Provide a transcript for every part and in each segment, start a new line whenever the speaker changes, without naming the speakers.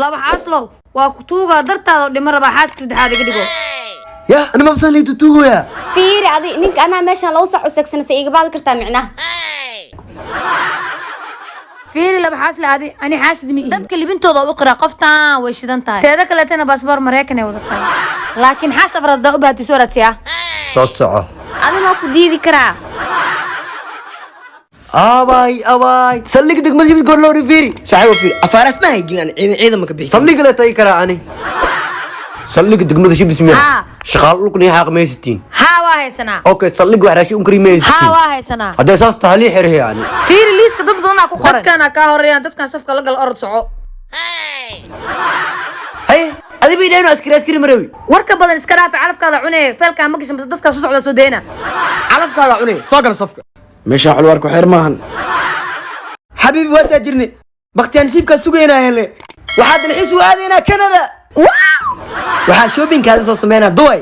laba xaaslow waa ku tuuga dartaada dhimo raba xaaska saddexaad iga dhigo
يا أنا ما بصلي تتوه يا
فيري عادي نينك أنا ماشي لو صح وسكسنا سيجي بعد كرتا معناه
فيري لaba xaasle adi ani xaasid mi dadka libintooda u qira qoftaan way shidan tahay teeda kale tana baasboor Mareykan ay wadataa laakiin xaas afrada u baahdi soo raadsiya
صوصعة
أنا ما كدي ذكرى
أباي صليك دك مسجد تقول له ريفيري
صحيح وفيري أفارس ما هيجي أنا عيدا ما كبيح
صليك لا تيكرا أني صليك دك مسجد بسميها شغال لك نهاق 160
ها waa haysanaa
أوكي صليك وحراشي أمكري 160
ها waa haysanaa
هذا أساس تهلي حره يعني
fiiri liiska dad badan ku qoran dadkana ka horeeyaan dadkan safka la gal orod soco
هاي هذا بيدينه أسكري مروي
warka badan iska raafi calafkaada cunee feelka ma gashan dadka soo socda soo deena
علف كذا عني صقر صفقة
مش حلو ورك وحير ماهن
حبيبي وتاجرني بقتي نسيبك سوقينا هلا وحد الحس وهذه كندا waxaa shopping kaada soo sameynaa duway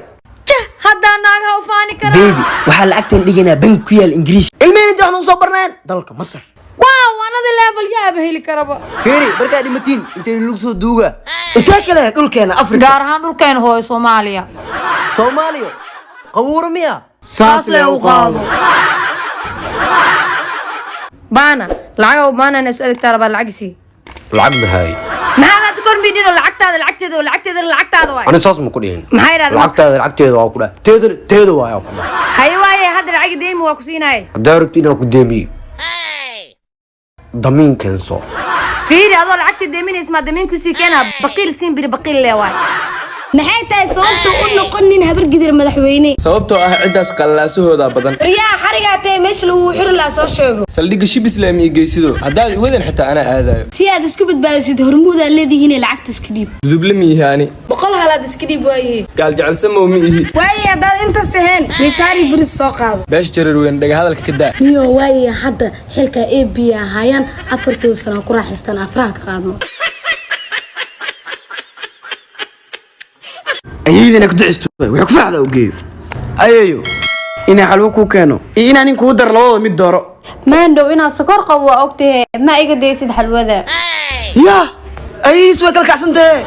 hadda naaga u faani kara
baby waxaa lacagtan dhiganaa bank ku yaal ingiriis ilmeen inta waxaan soo barnaan dalka masar
waaw anada level yaab heli karaba
fiiri markaa dhimatiin intay lagu soo duuga
inta kale dhulkeena afrika
gaar ahaan dhulkeen hooyo Soomaaliya
Soomaaliya qabuur miya
saas leh u qaado baana lacag baana inay soo dhigtaa raba lacagsi
lacag mahay
maxaad ku korbidino lacagtaada waay
أنا صاص مكودين
maxay raadin
lacagteeda waa ku dhaa teeda waa ku dhaa
hay waaye hadda lacag deemi waa ku siinay
daarabti inaan ku deemiyo damiin keenso
fiiri adoo lacagta deeminaysa ma damiin ku sii keena baqiil siin bir baqiil leewaay
maxay tahay sababta u noqonin habar gidir madaxweyne
sababtoo ah cidaas qallaasahooda badan
riyaa xariga tahay meesha lagu xiri la soo sheego
saldhiga shib islaamiga geysido hadaad wadan xitaa ana aadayo
si aad isku badbaadisid hormuuda leedihiin lacagta iska dhiib
duduble miyaani
boqol halaad iska dhiib waaye
gaal jecelsan ma miihi
waaye hadaad inta saheen misaari buris soo qaado
beesh jarar weyn dhaga hadalka ka daa
niyo waaye hadda xilka AB hayaan 4 sano ku raaxistaan afraha ka qaadno
أيدنا كنت عشت ويكفى هذا وجيب أيوه إن حلوكو كانوا إن نكو در لوضع ميت دارو
ما ندو إنا سكر قوة أوكتي ما إيجا ديسيد حلوة ذا
يا أي سوى كلك عشان ده